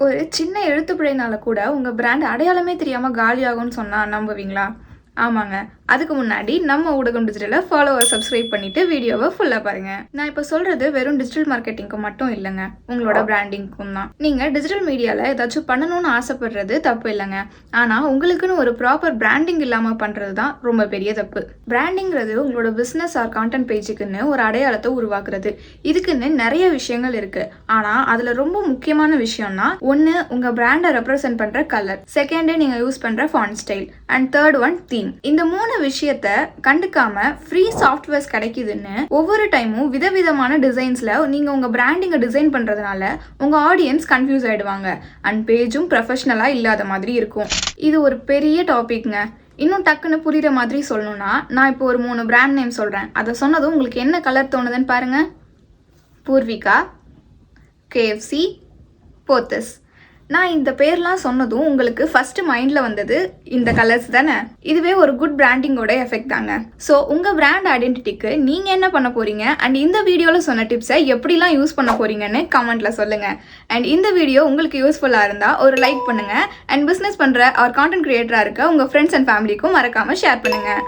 ஒரு சின்ன எழுத்துப்பிழைனால கூட உங்க பிராண்ட் அடையாளமே தெரியாம காலியாகும்னு சொன்னா நம்புவீங்களா? ஆமாங்க. அதுக்கு முன்னாடி நம்ம ஊடகம் டிஜிட்டலை சப்ஸ்கிரைப் பண்ணிட்டு வீடியோவை ஃபுல்லாக பாருங்க. நான் இப்போ சொல்றது வெறும் டிஜிட்டல் மார்க்கெட்டிங்க்கு மட்டும் இல்லைங்க, உங்களோட பிராண்டிங்க்கும் தான். நீங்கள் டிஜிட்டல் மீடியாவில் ஏதாச்சும் பண்ணணும்னு ஆசைப்படுறது தப்பு இல்லைங்க. ஆனால் உங்களுக்குன்னு ஒரு ப்ராப்பர் பிராண்டிங் இல்லாமல் பண்ணுறது தான் ரொம்ப பெரிய தப்பு. பிராண்டிங்கிறது உங்களோட பிஸ்னஸ் ஆர் கான்டென்ட் பேஜுக்குன்னு ஒரு அடையாளத்தை உருவாக்குறது. இதுக்குன்னு நிறைய விஷயங்கள் இருக்கு. ஆனால் அதில் ரொம்ப முக்கியமான விஷயம்னா, ஒன்று உங்கள் பிராண்டை ரெப்ரசென்ட் பண்ணுற கலர், செகண்டு நீங்கள் யூஸ் பண்ணுற font style, and third one theme. இந்த 3 விஷயத்த கண்டுக்காம ஃப்ரீ சாஃப்ட்வேர்ஸ் கிடைக்குதுன்னு ஒவ்வொரு டைமும் விதவிதமான டிசைன்ஸ்ல நீங்க உங்க பிராண்டிங்கை டிசைன் பண்றதுனால உங்க ஆடியன்ஸ் கன்ஃபியூஸ் ஆயிடுவாங்க அண்ட் பேஜும் ப்ரொஃபஷனலா இல்லாத மாதிரி இருக்கும். இது ஒரு பெரிய டாபிக்ங்க. இன்னும் டக்குன்னு புரியுற மாதிரி சொல்லணும்னா, நான் இப்போ ஒரு 3 பிராண்ட் நேம் சொல்றேன். அதை சொன்னதும் உங்களுக்கு என்ன கலர் தோணுதுன்னு பாருங்க. பூர்விகா, KFC, போத்தஸ். நான் இந்த பேர்லாம் சொன்னதும் உங்களுக்கு ஃபர்ஸ்ட் மைண்டில் வந்தது இந்த கலர்ஸ் தானே. இதுவே ஒரு குட் பிராண்டிங்கோட எஃபெக்ட் தாங்க. ஸோ உங்கள் பிராண்ட் ஐடென்டிட்டிக்கு நீங்கள் என்ன பண்ண போறீங்க அண்ட் இந்த வீடியோவில் சொன்ன டிப்ஸை எப்படிலாம் யூஸ் பண்ண போறீங்கன்னு கமெண்ட்டில் சொல்லுங்கள். அண்ட் இந்த வீடியோ உங்களுக்கு யூஸ்ஃபுல்லாக இருந்தால் ஒரு லைக் பண்ணுங்கள். அண்ட் பிஸ்னஸ் பண்ணுற ஆர் கான்டென்ட் கிரியேட்டராக இருக்க உங்கள் ஃப்ரெண்ட்ஸ் அண்ட் ஃபேமிலிக்கும் மறக்காமல் ஷேர் பண்ணுங்கள்.